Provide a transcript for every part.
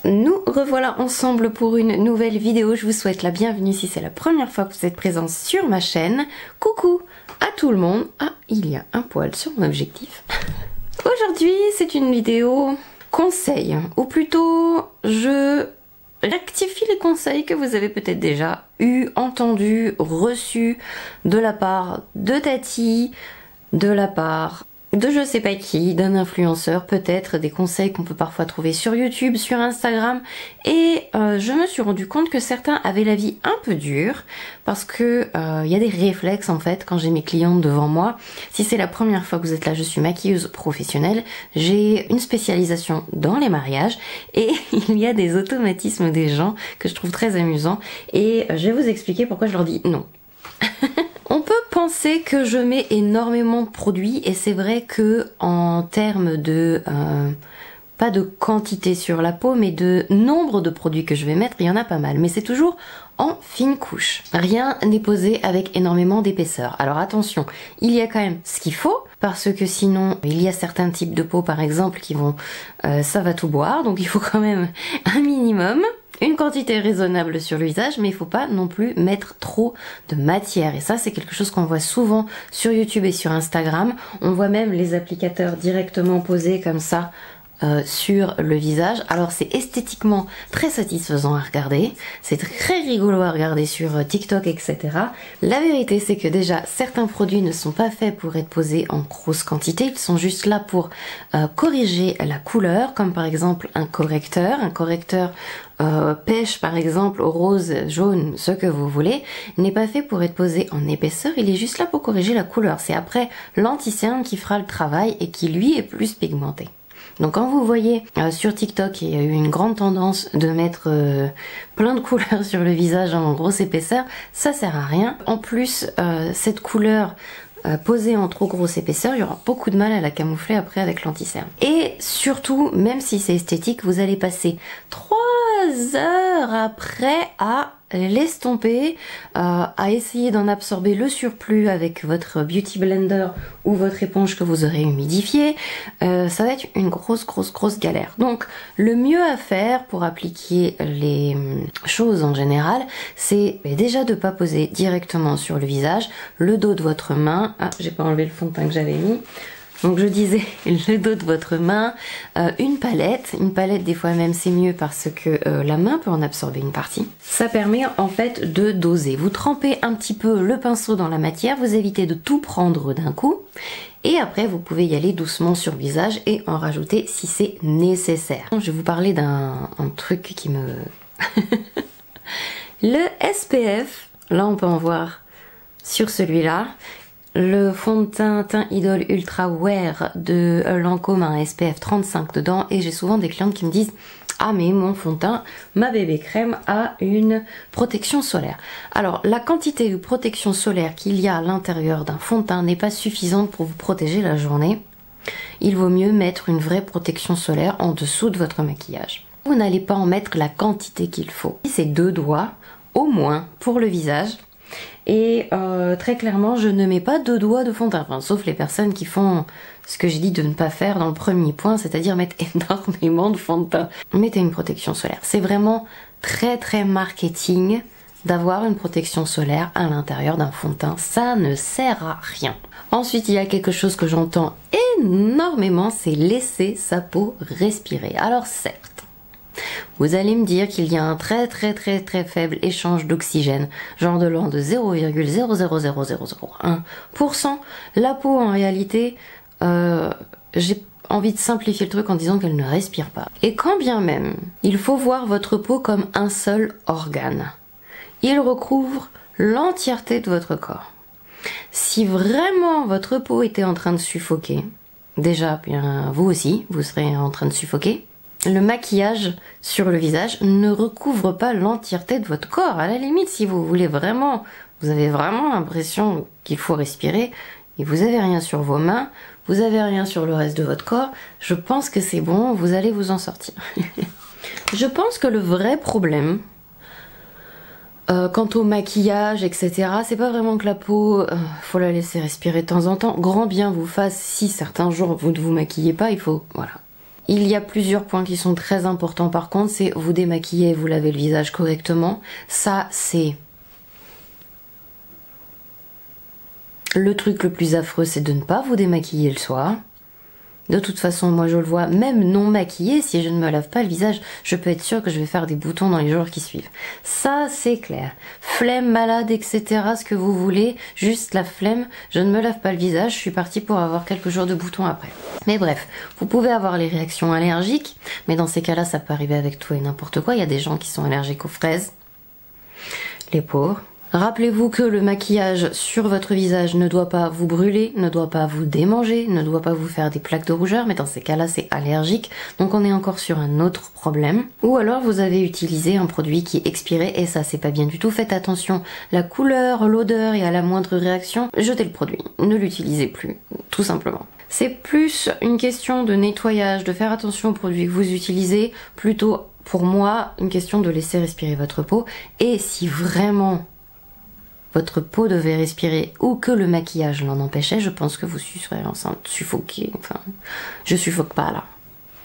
Nous revoilà ensemble pour une nouvelle vidéo. Je vous souhaite la bienvenue si c'est la première fois que vous êtes présent sur ma chaîne. Coucou à tout le monde. Ah, il y a un poil sur mon objectif. Aujourd'hui, c'est une vidéo conseil, ou plutôt je rectifie les conseils que vous avez peut-être déjà eu, entendus, reçus de la part de Tati, de la part de je sais pas qui, d'un influenceur, peut-être des conseils qu'on peut parfois trouver sur YouTube, sur Instagram, et je me suis rendu compte que certains avaient la vie un peu dure parce que il y a des réflexes en fait quand j'ai mes clientes devant moi. Si c'est la première fois que vous êtes là, je suis maquilleuse professionnelle, j'ai une spécialisation dans les mariages et il y a des automatismes des gens que je trouve très amusants et je vais vous expliquer pourquoi je leur dis non. On peut penser que je mets énormément de produits et c'est vrai que en termes de pas de quantité sur la peau mais de nombre de produits que je vais mettre, il y en a pas mal, mais c'est toujours en fine couche. Rien n'est posé avec énormément d'épaisseur. Alors attention, il y a quand même ce qu'il faut parce que sinon il y a certains types de peau par exemple qui vont ça va tout boire, donc il faut quand même un minimum. Une quantité raisonnable sur le visage, mais il faut pas non plus mettre trop de matière. Et ça, c'est quelque chose qu'on voit souvent sur YouTube et sur Instagram. On voit même les applicateurs directement posés comme ça sur le visage. Alors c'est esthétiquement très satisfaisant à regarder, c'est très rigolo à regarder sur TikTok, etc. La vérité c'est que déjà certains produits ne sont pas faits pour être posés en grosse quantité, ils sont juste là pour corriger la couleur, comme par exemple un correcteur pêche par exemple, rose, jaune, ce que vous voulez, n'est pas fait pour être posé en épaisseur, il est juste là pour corriger la couleur. C'est après l'anti-cerne qui fera le travail et qui lui est plus pigmenté. Donc quand vous voyez sur TikTok, il y a eu une grande tendance de mettre plein de couleurs sur le visage en grosse épaisseur, ça sert à rien. En plus, cette couleur posée en trop grosse épaisseur, il y aura beaucoup de mal à la camoufler après avec l'anti-cerne. Et surtout, même si c'est esthétique, vous allez passer 3 heures après à l'estomper, à essayer d'en absorber le surplus avec votre beauty blender ou votre éponge que vous aurez humidifiée. Ça va être une grosse galère. Donc le mieux à faire pour appliquer les choses en général, c'est déjà de pas poser directement sur le visage, le dos de votre main. Ah, j'ai pas enlevé le fond de teint que j'avais mis. Donc je disais le dos de votre main, une palette des fois même c'est mieux parce que la main peut en absorber une partie. Ça permet en fait de doser. Vous trempez un petit peu le pinceau dans la matière, vous évitez de tout prendre d'un coup et après vous pouvez y aller doucement sur le visage et en rajouter si c'est nécessaire. Je vais vous parler d'un truc qui me... Le SPF, là on peut en voir sur celui-là. Le fond de teint Idol Ultra Wear de Lancôme a un SPF 35 dedans et j'ai souvent des clientes qui me disent « Ah mais mon fond de teint, ma bébé crème a une protection solaire ». Alors la quantité de protection solaire qu'il y a à l'intérieur d'un fond de teint n'est pas suffisante pour vous protéger la journée. Il vaut mieux mettre une vraie protection solaire en dessous de votre maquillage. Vous n'allez pas en mettre la quantité qu'il faut. C'est 2 doigts au moins pour le visage. Et très clairement je ne mets pas 2 doigts de fond de teint, enfin, sauf les personnes qui font ce que j'ai dit de ne pas faire dans le premier point, c'est-à-dire mettre énormément de fond de teint. Mettez une protection solaire, c'est vraiment très marketing d'avoir une protection solaire à l'intérieur d'un fond de teint, ça ne sert à rien. Ensuite il y a quelque chose que j'entends énormément, c'est laisser sa peau respirer. Alors certes, vous allez me dire qu'il y a un très faible échange d'oxygène, genre de l'ordre de 0,000001%. La peau en réalité, j'ai envie de simplifier le truc en disant qu'elle ne respire pas. Et quand bien même, il faut voir votre peau comme un seul organe. Il recouvre l'entièreté de votre corps. Si vraiment votre peau était en train de suffoquer, déjà bien vous aussi, vous serez en train de suffoquer. Le maquillage sur le visage ne recouvre pas l'entièreté de votre corps. À la limite, si vous voulez vraiment, vous avez vraiment l'impression qu'il faut respirer et vous avez rien sur vos mains, vous avez rien sur le reste de votre corps, je pense que c'est bon, vous allez vous en sortir. Je pense que le vrai problème, Quant au maquillage, etc., c'est pas vraiment que la peau, faut la laisser respirer de temps en temps. Grand bien vous fasse si certains jours vous ne vous maquillez pas, il faut, voilà. Il y a plusieurs points qui sont très importants par contre, c'est vous démaquiller et vous laver le visage correctement. Ça, c'est le truc le plus affreux, c'est de ne pas vous démaquiller le soir. De toute façon, moi je le vois, même non maquillée, si je ne me lave pas le visage, je peux être sûre que je vais faire des boutons dans les jours qui suivent. Ça, c'est clair. Flemme, malade, etc., ce que vous voulez, juste la flemme, je ne me lave pas le visage, je suis partie pour avoir quelques jours de boutons après. Mais bref, vous pouvez avoir les réactions allergiques, mais dans ces cas-là, ça peut arriver avec tout et n'importe quoi. Il y a des gens qui sont allergiques aux fraises, les pauvres. Rappelez-vous que le maquillage sur votre visage ne doit pas vous brûler, ne doit pas vous démanger, ne doit pas vous faire des plaques de rougeur, mais dans ces cas-là c'est allergique, donc on est encore sur un autre problème. Ou alors vous avez utilisé un produit qui est expiré et ça c'est pas bien du tout, faites attention, la couleur, l'odeur et à la moindre réaction, jetez le produit, ne l'utilisez plus, tout simplement. C'est plus une question de nettoyage, de faire attention aux produits que vous utilisez, plutôt pour moi une question de laisser respirer votre peau, et si vraiment votre peau devait respirer ou que le maquillage l'en empêchait, je pense que vous serez enceinte, suffoquée, enfin, je suffoque pas là,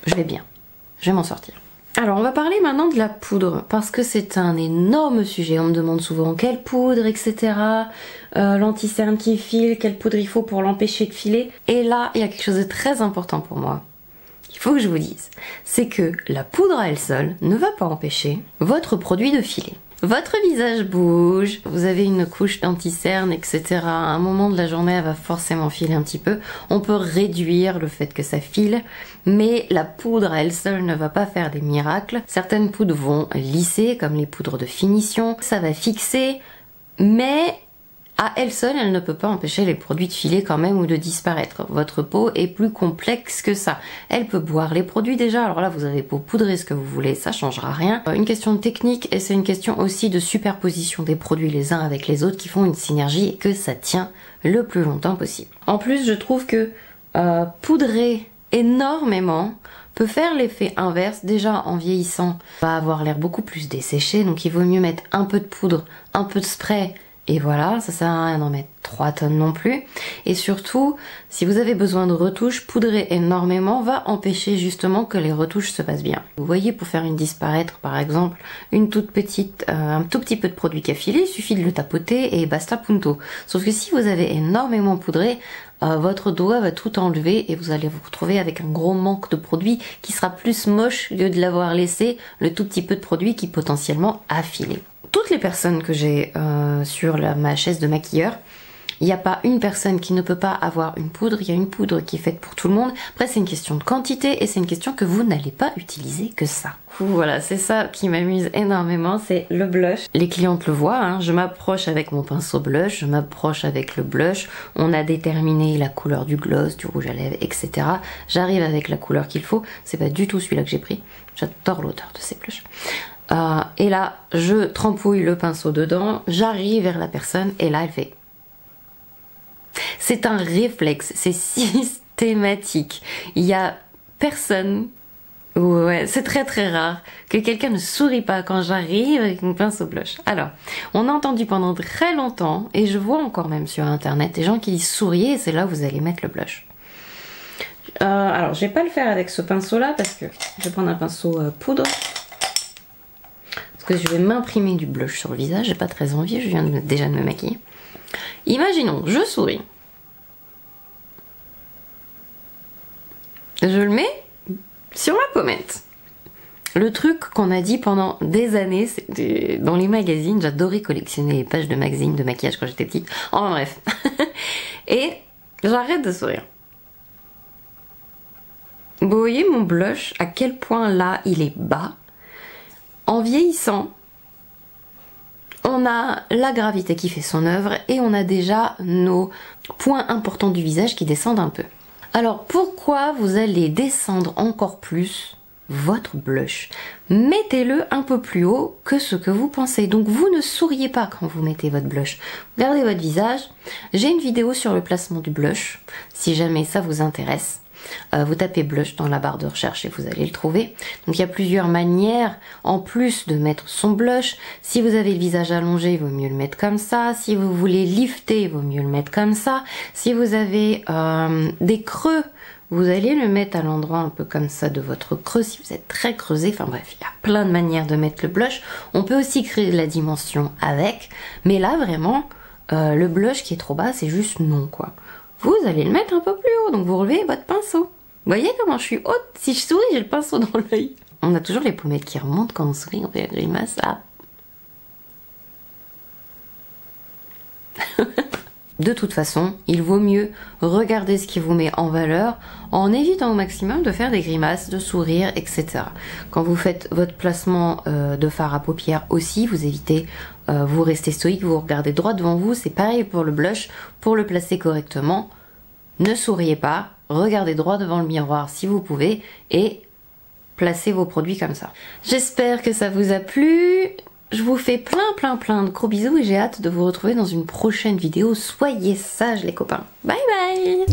je vais bien, je vais m'en sortir. Alors on va parler maintenant de la poudre, parce que c'est un énorme sujet, on me demande souvent quelle poudre, etc. L'anti-cerne qui file, quelle poudre il faut pour l'empêcher de filer, et là il y a quelque chose de très important pour moi. Il faut que je vous dise, c'est que la poudre à elle seule ne va pas empêcher votre produit de filer. Votre visage bouge, vous avez une couche d'anti-cerne, etc. À un moment de la journée, elle va forcément filer un petit peu. On peut réduire le fait que ça file, mais la poudre à elle seule ne va pas faire des miracles. Certaines poudres vont lisser, comme les poudres de finition. Ça va fixer, mais à elle seule, elle ne peut pas empêcher les produits de filer quand même ou de disparaître. Votre peau est plus complexe que ça. Elle peut boire les produits déjà, alors là vous avez beau poudrer ce que vous voulez, ça changera rien. Une question de technique et c'est une question aussi de superposition des produits les uns avec les autres qui font une synergie et que ça tient le plus longtemps possible. En plus, je trouve que poudrer énormément peut faire l'effet inverse. Déjà en vieillissant, on va avoir l'air beaucoup plus desséché, donc il vaut mieux mettre un peu de poudre, un peu de spray. Et voilà, ça sert à rien d'en mettre 3 tonnes non plus. Et surtout, si vous avez besoin de retouches, poudrer énormément va empêcher justement que les retouches se passent bien. Vous voyez, pour faire une disparaître par exemple, une toute petite, un tout petit peu de produit qui a filé, il suffit de le tapoter et basta punto. Sauf que si vous avez énormément poudré, votre doigt va tout enlever et vous allez vous retrouver avec un gros manque de produit qui sera plus moche au lieu de l'avoir laissé le tout petit peu de produit qui potentiellement a filé. Toutes les personnes que j'ai sur ma chaise de maquilleur, il n'y a pas une personne qui ne peut pas avoir une poudre, il y a une poudre qui est faite pour tout le monde. Après c'est une question de quantité et c'est une question que vous n'allez pas utiliser que ça. Voilà, c'est ça qui m'amuse énormément, c'est le blush. Les clientes le voient, hein, je m'approche avec mon pinceau blush, je m'approche avec le blush, on a déterminé la couleur du gloss, du rouge à lèvres, etc. J'arrive avec la couleur qu'il faut, c'est pas du tout celui-là que j'ai pris, j'adore l'odeur de ces blushs. Et là, je trempouille le pinceau dedans, j'arrive vers la personne et là elle fait... C'est un réflexe, c'est systématique. Il y a personne, ouais, c'est très très rare que quelqu'un ne sourit pas quand j'arrive avec mon pinceau blush. Alors, on a entendu pendant très longtemps, et je vois encore même sur internet, des gens qui disent souriez, et c'est là où vous allez mettre le blush. Alors, je vais pas le faire avec ce pinceau là, parce que je vais prendre un pinceau poudre. Parce que je vais m'imprimer du blush sur le visage, j'ai pas très envie, je viens déjà de me maquiller. Imaginons, je souris. Je le mets sur ma pommette. Le truc qu'on a dit pendant des années, c'était dans les magazines, j'adorais collectionner les pages de magazines de maquillage quand j'étais petite. Enfin bref. Et j'arrête de sourire. Vous voyez mon blush, à quel point là il est bas. En vieillissant, on a la gravité qui fait son œuvre et on a déjà nos points importants du visage qui descendent un peu. Alors pourquoi vous allez descendre encore plus votre blush? Mettez-le un peu plus haut que ce que vous pensez. Donc vous ne souriez pas quand vous mettez votre blush. Regardez votre visage. J'ai une vidéo sur le placement du blush, si jamais ça vous intéresse. vous tapez blush dans la barre de recherche et vous allez le trouver. Donc il y a plusieurs manières en plus de mettre son blush. Si vous avez le visage allongé, il vaut mieux le mettre comme ça. Si vous voulez lifter, il vaut mieux le mettre comme ça. Si vous avez des creux, vous allez le mettre à l'endroit un peu comme ça de votre creux si vous êtes très creusé. Enfin bref, il y a plein de manières de mettre le blush. On peut aussi créer de la dimension avec. Mais là vraiment, le blush qui est trop bas, c'est juste non quoi. Vous allez le mettre un peu plus haut. Donc vous relevez votre pinceau. Vous voyez comment je suis haute? Si je souris, j'ai le pinceau dans l'œil. On a toujours les pommettes qui remontent quand on sourit, on fait la grimace. Ah. De toute façon, il vaut mieux regarder ce qui vous met en valeur en évitant au maximum de faire des grimaces, de sourire, etc. Quand vous faites votre placement de fard à paupières aussi, vous évitez, vous restez stoïque, vous regardez droit devant vous. C'est pareil pour le blush, pour le placer correctement. Ne souriez pas, regardez droit devant le miroir si vous pouvez et placez vos produits comme ça. J'espère que ça vous a plu. Je vous fais plein de gros bisous et j'ai hâte de vous retrouver dans une prochaine vidéo. Soyez sages les copains. Bye bye.